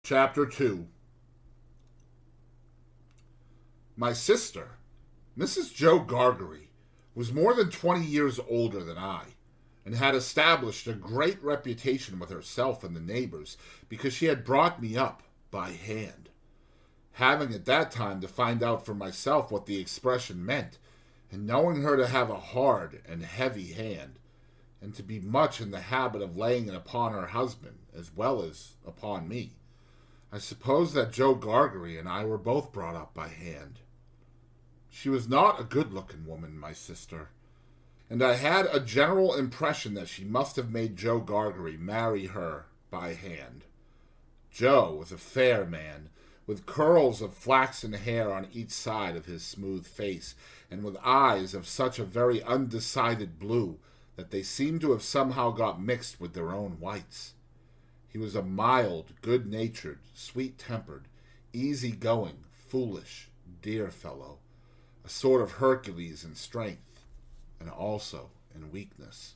Chapter 2. My sister, Mrs. Joe Gargery, was more than 20 years older than I, and had established a great reputation with herself and the neighbors because she had brought me up by hand, having at that time to find out for myself what the expression meant, and knowing her to have a hard and heavy hand, and to be much in the habit of laying it upon her husband as well as upon me. I suppose that Joe Gargery and I were both brought up by hand. She was not a good-looking woman, my sister, and I had a general impression that she must have made Joe Gargery marry her by hand. Joe was a fair man, with curls of flaxen hair on each side of his smooth face, and with eyes of such a very undecided blue that they seemed to have somehow got mixed with their own whites. He was a mild, good-natured, sweet-tempered, easy-going, foolish, dear fellow, a sort of Hercules in strength, and also in weakness.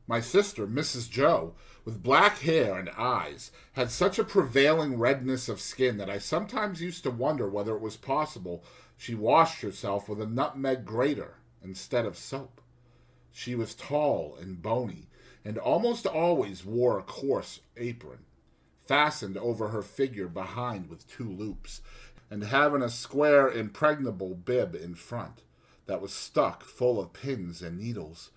My sister, Mrs. Joe, with black hair and eyes, had such a prevailing redness of skin that I sometimes used to wonder whether it was possible she washed herself with a nutmeg grater instead of soap. She was tall and bony, and almost always wore a coarse apron, fastened over her figure behind with 2 loops, and having a square impregnable bib in front that was stuck full of pins and needles.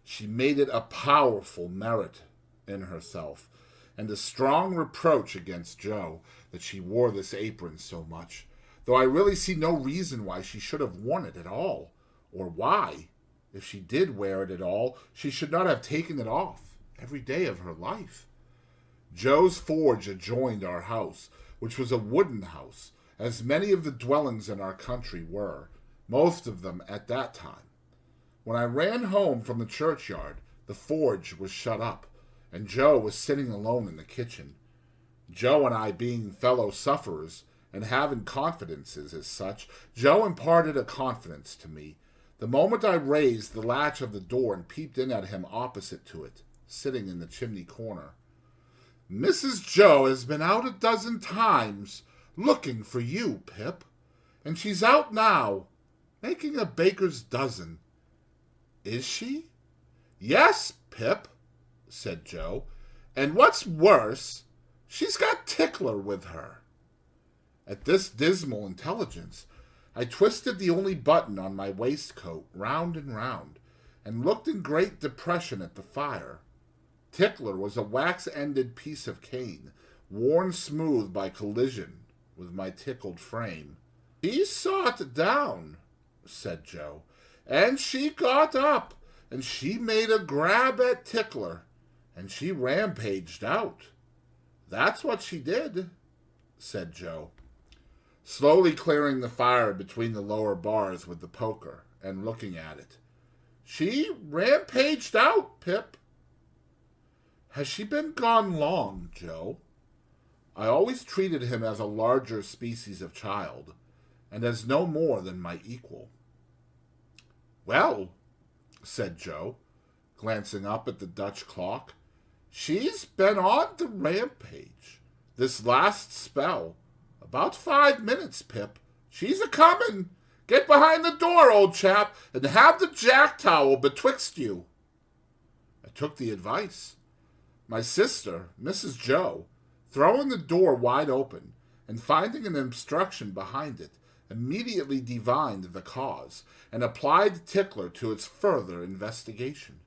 She made it a powerful merit in herself, and a strong reproach against Joe, that she wore this apron so much, though I really see no reason why she should have worn it at all, or why, if she did wear it at all, she should not have taken it off every day of her life. Joe's forge adjoined our house, which was a wooden house, as many of the dwellings in our country were, most of them at that time. When I ran home from the churchyard, the forge was shut up, and Joe was sitting alone in the kitchen. Joe and I being fellow sufferers, and having confidences as such, Joe imparted a confidence to me the moment I raised the latch of the door and peeped in at him opposite to it, sitting in the chimney corner. "Mrs. Joe has been out a dozen times looking for you, Pip, and she's out now, making a baker's dozen." "Is she?" "Yes, Pip," said Joe, "and what's worse, she's got Tickler with her." At this dismal intelligence, I twisted the only button on my waistcoat round and round, and looked in great depression at the fire. Tickler was a wax-ended piece of cane, worn smooth by collision with my tickled frame. "She sat down," said Joe, "and she got up, and she made a grab at Tickler, and she rampaged out. That's what she did," said Joe, slowly clearing the fire between the lower bars with the poker, and looking at it. "She rampaged out, Pip." "Has she been gone long, Joe?" I always treated him as a larger species of child, and as no more than my equal. "Well," said Joe, glancing up at the Dutch clock, "she's been on the rampage this last spell. About 5 minutes, Pip. She's a-comin'. Get behind the door, old chap, and have the jack-towel betwixt you." I took the advice. My sister, Mrs. Joe, throwing the door wide open, and finding an obstruction behind it, immediately divined the cause, and applied Tickler to its further investigation.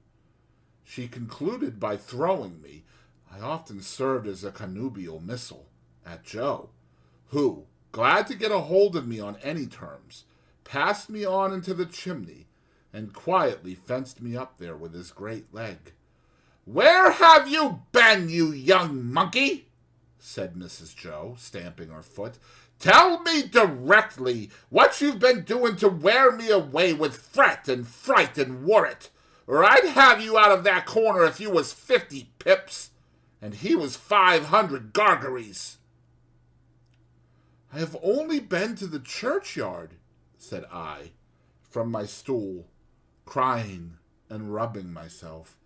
She concluded by throwing me, I often served as a connubial missile, at Joe, who, glad to get a hold of me on any terms, passed me on into the chimney, and quietly fenced me up there with his great leg. "Where have you been, you young monkey?" said Mrs. Joe, stamping her foot. "Tell me directly what you've been doing to wear me away with fret and fright and worrit, or I'd have you out of that corner if you was 50 pips, and he was 500 Gargeries." "I have only been to the churchyard," said I, from my stool, crying and rubbing myself.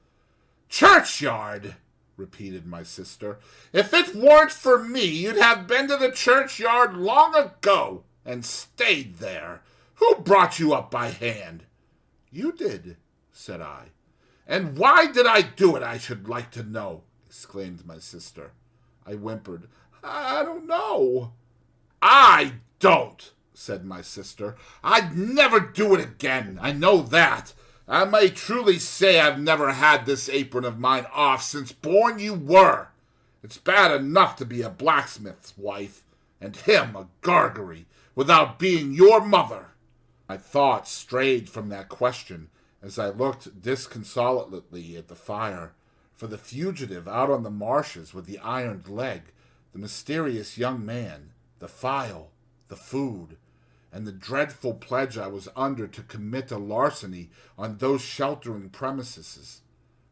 "Churchyard!" repeated my sister. "If it weren't for me, you'd have been to the churchyard long ago and stayed there. Who brought you up by hand?" "You did," said I. "And why did I do it, I should like to know?" exclaimed my sister. I whimpered, "I don't know." "I don't," said my sister. "I'd never do it again. I know that. I may truly say I've never had this apron of mine off since born you were. It's bad enough to be a blacksmith's wife, and him a Gargery, without being your mother." My thoughts strayed from that question as I looked disconsolately at the fire, for the fugitive out on the marshes with the ironed leg, the mysterious young man, the file, the food, and the dreadful pledge I was under to commit a larceny on those sheltering premises,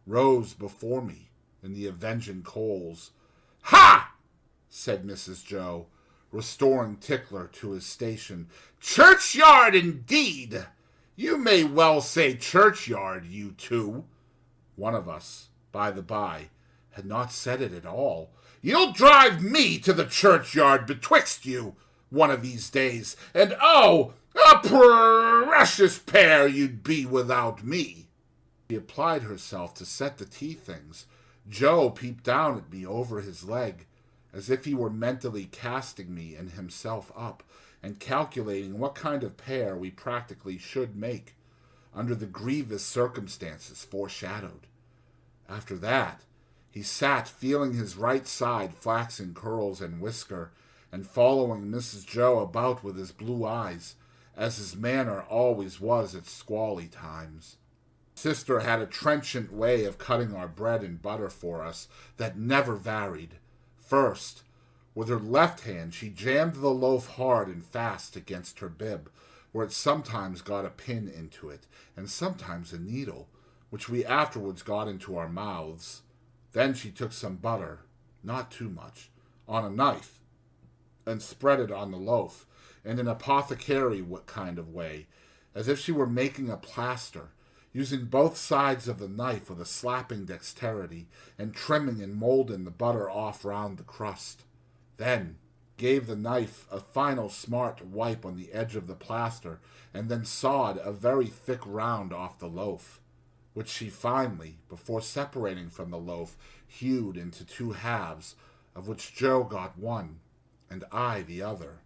rose before me in the avenging coals. "Ha!" said Mrs. Joe, restoring Tickler to his station. "Churchyard, indeed! You may well say churchyard, you two." One of us, by the by, had not said it at all. "You'll drive me to the churchyard betwixt you one of these days, and oh, a precious pair you'd be without me." She applied herself to set the tea things. Joe peeped down at me over his leg, as if he were mentally casting me and himself up, and calculating what kind of pair we practically should make, under the grievous circumstances foreshadowed. After that, he sat feeling his right side flaxen curls and whisker, and following Mrs. Joe about with his blue eyes, as his manner always was at squally times. Sister had a trenchant way of cutting our bread and butter for us that never varied. First, with her left hand she jammed the loaf hard and fast against her bib, where it sometimes got a pin into it, and sometimes a needle, which we afterwards got into our mouths. Then she took some butter, not too much, on a knife, and spread it on the loaf, in an apothecary kind of way, as if she were making a plaster, using both sides of the knife with a slapping dexterity, and trimming and molding the butter off round the crust. Then gave the knife a final smart wipe on the edge of the plaster, and then sawed a very thick round off the loaf, which she finally, before separating from the loaf, hewed into two halves, of which Joe got one, and I the other.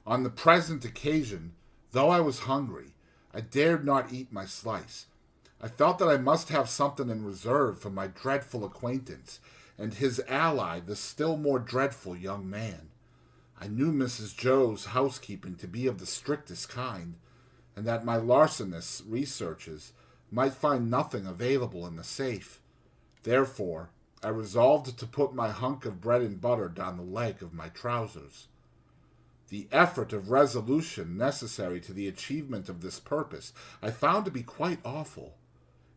On the present occasion, though I was hungry, I dared not eat my slice. I felt that I must have something in reserve for my dreadful acquaintance, and his ally, the still more dreadful young man. I knew Mrs. Joe's housekeeping to be of the strictest kind, and that my larcenous researches might find nothing available in the safe. Therefore, I resolved to put my hunk of bread and butter down the leg of my trousers. The effort of resolution necessary to the achievement of this purpose I found to be quite awful.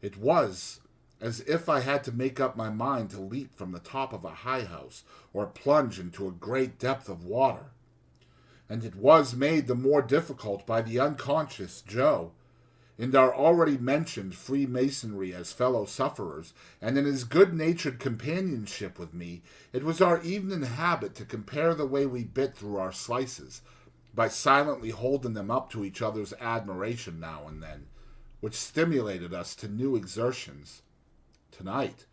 It was as if I had to make up my mind to leap from the top of a high house or plunge into a great depth of water. And it was made the more difficult by the unconscious Joe, in our already mentioned Freemasonry as fellow sufferers, and in his good-natured companionship with me. It was our evening habit to compare the way we bit through our slices, by silently holding them up to each other's admiration now and then, which stimulated us to new exertions. Tonight,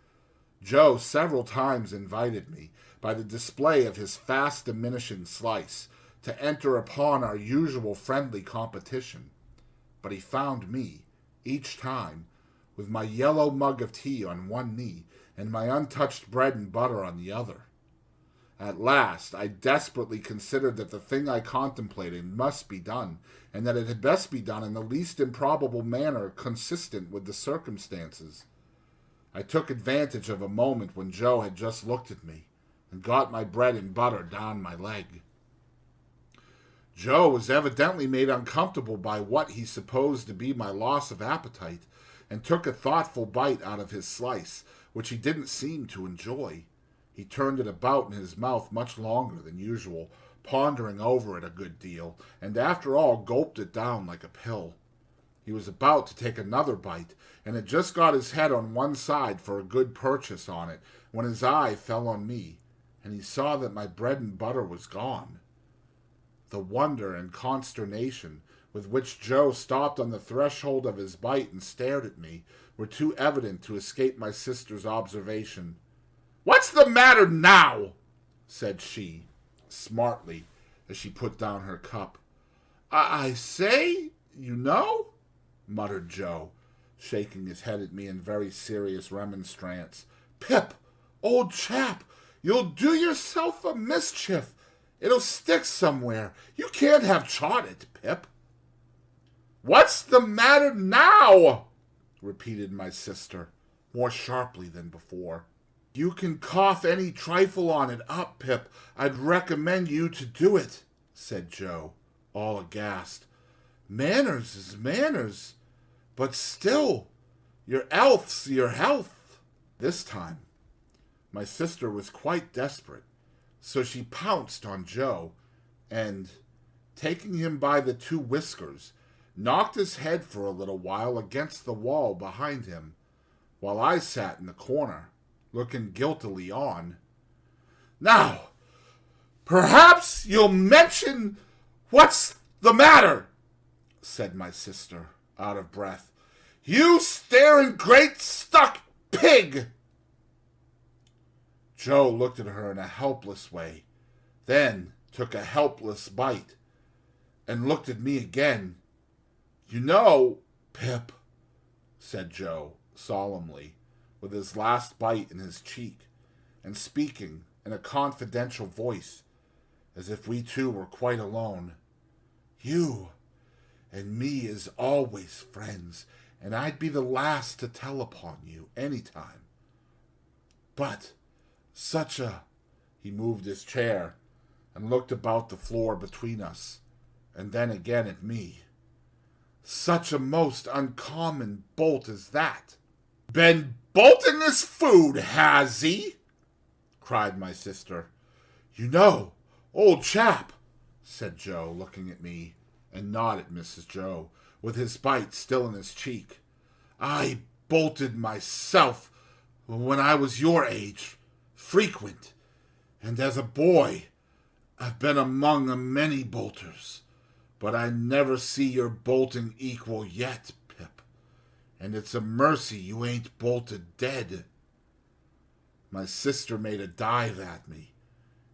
Joe several times invited me, by the display of his fast diminishing slice, to enter upon our usual friendly competition. But he found me, each time, with my yellow mug of tea on one knee, and my untouched bread and butter on the other. At last, I desperately considered that the thing I contemplated must be done, and that it had best be done in the least improbable manner consistent with the circumstances. I took advantage of a moment when Joe had just looked at me, and got my bread and butter down my leg. Joe was evidently made uncomfortable by what he supposed to be my loss of appetite, and took a thoughtful bite out of his slice, which he didn't seem to enjoy. He turned it about in his mouth much longer than usual, pondering over it a good deal, and after all gulped it down like a pill. He was about to take another bite, and had just got his head on one side for a good purchase on it, when his eye fell on me, and he saw that my bread and butter was gone. The wonder and consternation with which Joe stopped on the threshold of his bite and stared at me were too evident to escape my sister's observation. "What's the matter now?" said she, smartly, as she put down her cup. I say, you know," muttered Joe, shaking his head at me in very serious remonstrance. "Pip, old chap, you'll do yourself a mischief. It'll stick somewhere. You can't have chawed it, Pip." "What's the matter now?" repeated my sister, more sharply than before. "You can cough any trifle on it up, Pip. I'd recommend you to do it," said Joe, all aghast. "Manners is manners, but still, your health's your health." This time, my sister was quite desperate, so she pounced on Joe and, taking him by the two whiskers, knocked his head for a little while against the wall behind him, while I sat in the corner, looking guiltily on. "Now, perhaps you'll mention what's the matter," said my sister, out of breath. "You staring great stuck pig!" Joe looked at her in a helpless way, then took a helpless bite, and looked at me again. "You know, Pip," said Joe, solemnly, with his last bite in his cheek, and speaking in a confidential voice, as if we two were quite alone, "you and me is always friends, and I'd be the last to tell upon you any time. But such a—" he moved his chair and looked about the floor between us, and then again at me. "Such a most uncommon bolt as that." "Been bolting his food, has he?" cried my sister. "You know, old chap," said Joe, looking at me and not at Mrs. Joe, with his bite still in his cheek, "I bolted myself when I was your age, frequent, and as a boy I've been among a many bolters, but I never see your bolting equal yet, Pip, and it's a mercy you ain't bolted dead." My sister made a dive at me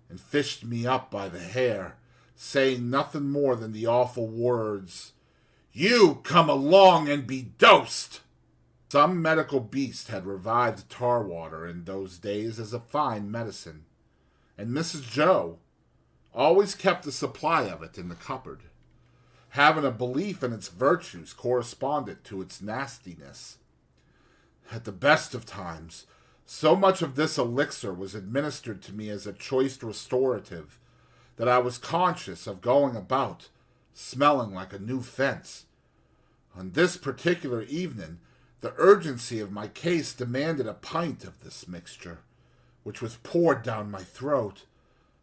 and fished me up by the hair, saying nothing more than the awful words, "You come along and be dosed." Some medical beast had revived tar water in those days as a fine medicine, and Mrs. Joe always kept a supply of it in the cupboard, having a belief in its virtues correspondent to its nastiness. At the best of times, so much of this elixir was administered to me as a choice restorative that I was conscious of going about, smelling like a new fence. On this particular evening, the urgency of my case demanded a pint of this mixture, which was poured down my throat,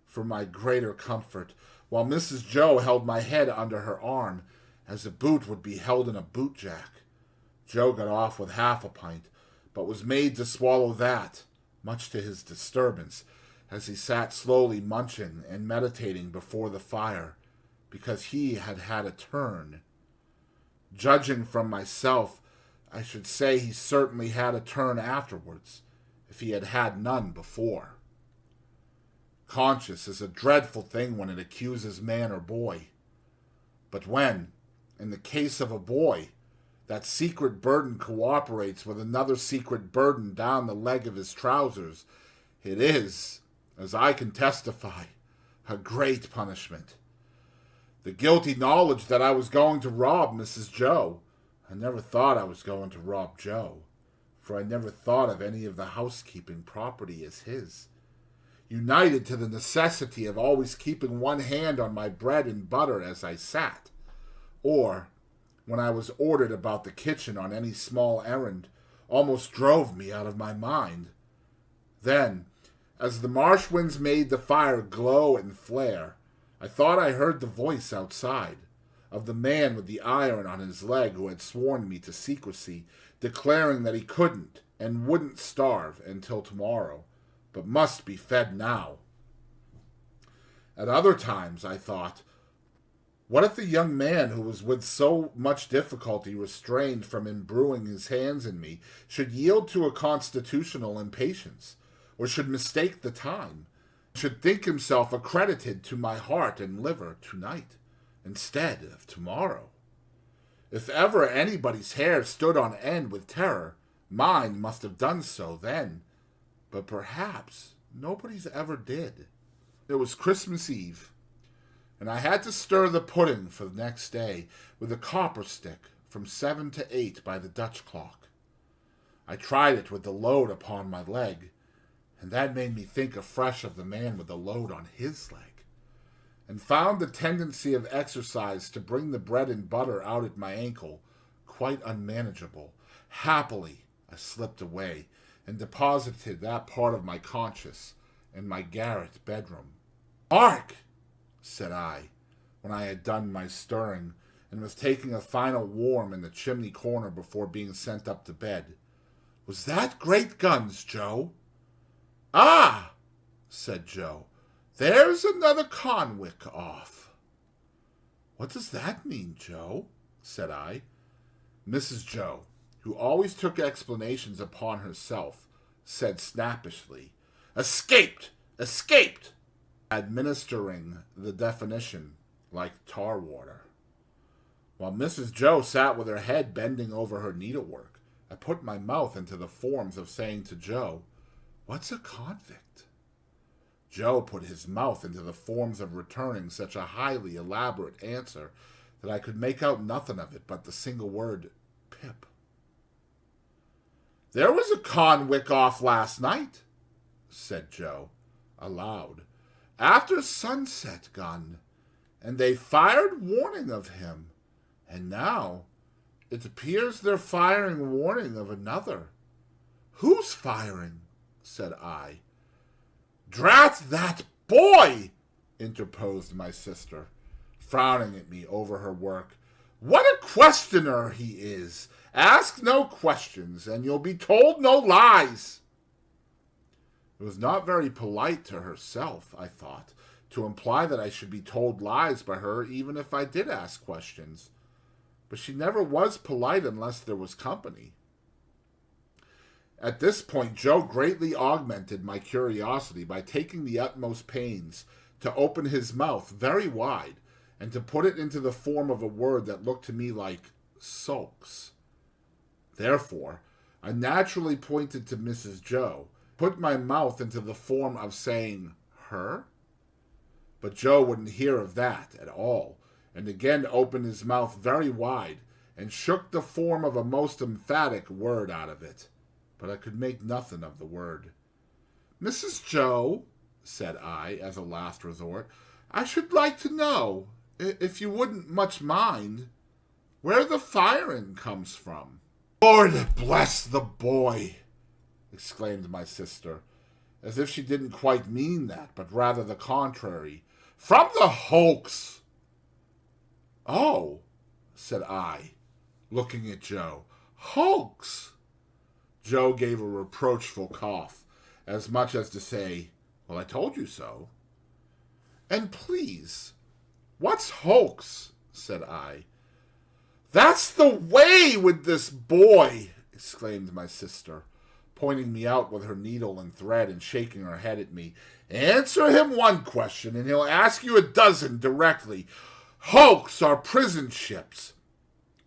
for my greater comfort, while Mrs. Joe held my head under her arm, as a boot would be held in a boot-jack. Joe got off with half a pint, but was made to swallow that, much to his disturbance, as he sat slowly munching and meditating before the fire, because he had had a turn. Judging from myself, I should say he certainly had a turn afterwards, if he had had none before. Conscience is a dreadful thing when it accuses man or boy. But when, in the case of a boy, that secret burden cooperates with another secret burden down the leg of his trousers, it is, as I can testify, a great punishment. The guilty knowledge that I was going to rob Mrs. Joe. I never thought I was going to rob Joe, for I never thought of any of the housekeeping property as his. United to the necessity of always keeping one hand on my bread and butter as I sat, or when I was ordered about the kitchen on any small errand, almost drove me out of my mind. Then, as the marsh winds made the fire glow and flare, I thought I heard the voice outside, of the man with the iron on his leg who had sworn me to secrecy, declaring that he couldn't and wouldn't starve until tomorrow, but must be fed now. At other times, I thought, what if the young man who was with so much difficulty restrained from imbruing his hands in me should yield to a constitutional impatience, or should mistake the time, should think himself accredited to my heart and liver tonight, instead of tomorrow? If ever anybody's hair stood on end with terror, mine must have done so then, but perhaps nobody's ever did. It was Christmas Eve, and I had to stir the pudding for the next day with a copper stick from 7 to 8 by the Dutch clock. I tried it with the load upon my leg, and that made me think afresh of the man with the load on his leg, and found the tendency of exercise to bring the bread and butter out at my ankle quite unmanageable. Happily, I slipped away and deposited that part of my conscience in my garret bedroom. "Hark!" said I, when I had done my stirring, and was taking a final warm in the chimney corner before being sent up to bed. "Was that great guns, Joe?" "Ah!" said Joe, "there's another convict off." "What does that mean, Joe?" said I. Mrs. Joe, who always took explanations upon herself, said snappishly, "Escaped! Escaped!" administering the definition like tar water. While Mrs. Joe sat with her head bending over her needlework, I put my mouth into the forms of saying to Joe, "What's a convict?" Joe put his mouth into the forms of returning such a highly elaborate answer that I could make out nothing of it but the single word, "Pip." "There was a convict off last night," said Joe, aloud, "after sunset gun, and they fired warning of him, and now it appears they're firing warning of another." "Who's firing?" said I. "Drat that boy!" interposed my sister, frowning at me over her work. "What a questioner he is! Ask no questions, and you'll be told no lies." It was not very polite to herself, I thought, to imply that I should be told lies by her even if I did ask questions. But she never was polite unless there was company. At this point, Joe greatly augmented my curiosity by taking the utmost pains to open his mouth very wide and to put it into the form of a word that looked to me like sulks. Therefore, I naturally pointed to Mrs. Joe, put my mouth into the form of saying, "Her?" But Joe wouldn't hear of that at all, and again opened his mouth very wide and shook the form of a most emphatic word out of it. But I could make nothing of the word. "Mrs. Joe," said I, as a last resort, "I should like to know, if you wouldn't much mind, where the firing comes from." "Lord bless the boy!" exclaimed my sister, as if she didn't quite mean that, but rather the contrary. "From the Hoax." "Oh," said I, looking at Joe. "Hoax?" Joe gave a reproachful cough, as much as to say, "Well, I told you so." "And please, what's hoax?" said I. "That's the way with this boy," exclaimed my sister, pointing me out with her needle and thread and shaking her head at me. "Answer him one question, and he'll ask you a dozen directly. Hoax are prison ships.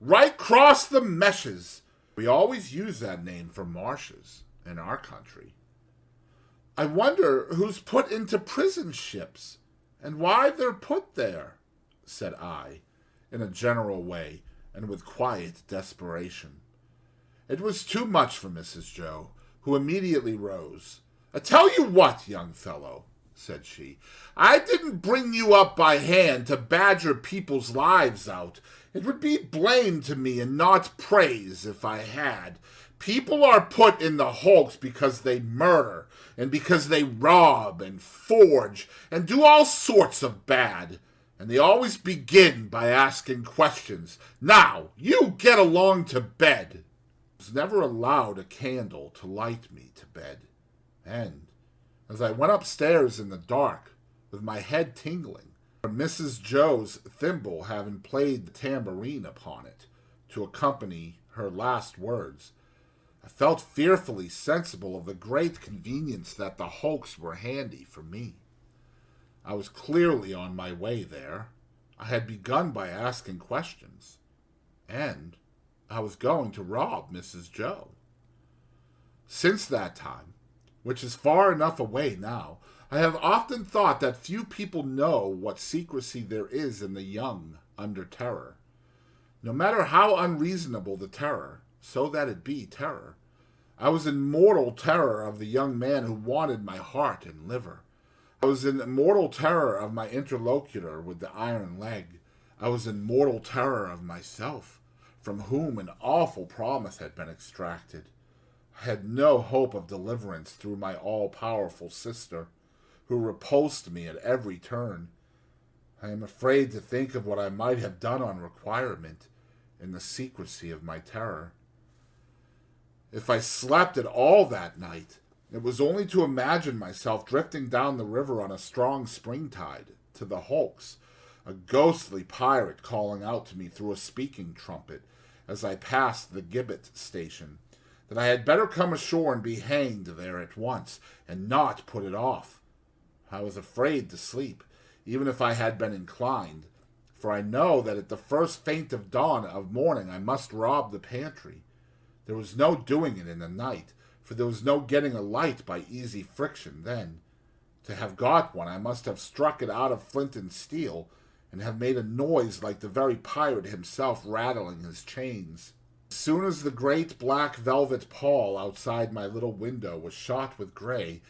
Right cross the meshes. We always use that name for marshes in our country." "I wonder who's put into prison ships, and why they're put there," said I, in a general way, and with quiet desperation. It was too much for Mrs. Joe, who immediately rose. "I tell you what, young fellow," said she, "I didn't bring you up by hand to badger people's lives out. It would be blame to me and not praise if I had. People are put in the hulks because they murder, and because they rob and forge and do all sorts of bad. and they always begin by asking questions. Now, you get along to bed. I was never allowed a candle to light me to bed, and as I went upstairs in the dark, with my head tingling, from Mrs. Joe's thimble having played the tambourine upon it to accompany her last words, I felt fearfully sensible of the great convenience that the Hulks were handy for me. I was clearly on my way there. I had begun by asking questions, and I was going to rob Mrs. Joe. Since that time, which is far enough away now, I have often thought that few people know what secrecy there is in the young under terror. No matter how unreasonable the terror, so that it be terror. I was in mortal terror of the young man who wanted my heart and liver. I was in mortal terror of my interlocutor with the iron leg. I was in mortal terror of myself, from whom an awful promise had been extracted. I had no hope of deliverance through my all-powerful sister, who repulsed me at every turn. I am afraid to think of what I might have done on requirement in the secrecy of my terror. If I slept at all that night, it was only to imagine myself drifting down the river on a strong spring tide to the Hulks, a ghostly pirate calling out to me through a speaking trumpet as I passed the gibbet station, that I had better come ashore and be hanged there at once, and not put it off. I was afraid to sleep, even if I had been inclined, for I know that at the first faint of dawn of morning I must rob the pantry. There was no doing it in the night, for there was no getting a light by easy friction then. To have got one, I must have struck it out of flint and steel, and have made a noise like the very pirate himself rattling his chains. As soon as the great black velvet pall outside my little window was shot with gray,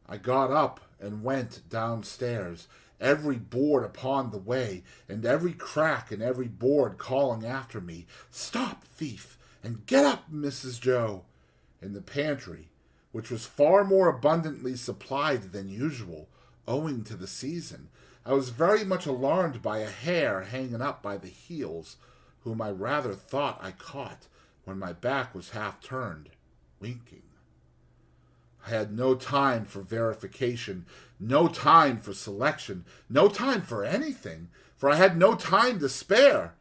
I got up and went downstairs, every board upon the way, and every crack in every board calling after me, "Stop, thief, and get up, Mrs. Joe." In the pantry, which was far more abundantly supplied than usual, owing to the season, I was very much alarmed by a hare hanging up by the heels, whom I rather thought I caught when my back was half turned, winking. I had no time for verification, no time for selection, no time for anything, for I had no time to spare.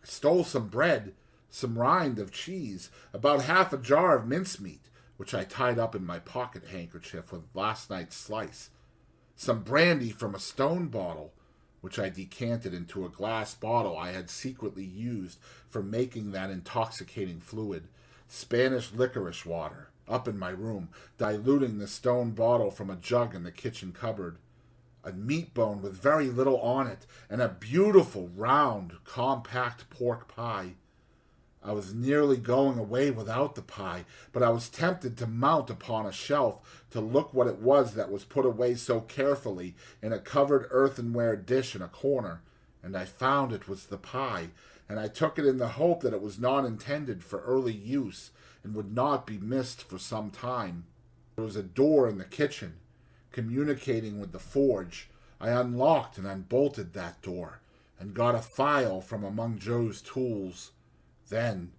I stole some bread, some rind of cheese, about half a jar of mincemeat, which I tied up in my pocket handkerchief with last night's slice, some brandy from a stone bottle, which I decanted into a glass bottle I had secretly used for making that intoxicating fluid, Spanish licorice water, up in my room, diluting the stone bottle from a jug in the kitchen cupboard, a meat bone with very little on it, and a beautiful, round, compact pork pie. I was nearly going away without the pie, but I was tempted to mount upon a shelf to look what it was that was put away so carefully in a covered earthenware dish in a corner, and I found it was the pie, and I took it in the hope that it was not intended for early use, and would not be missed for some time. There was a door in the kitchen, communicating with the forge. I unlocked and unbolted that door, and got a file from among Joe's tools. Then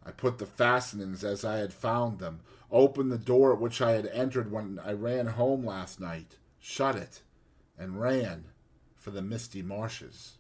I put the fastenings as I had found them, opened the door at which I had entered when I ran home last night, shut it, and ran for the misty marshes.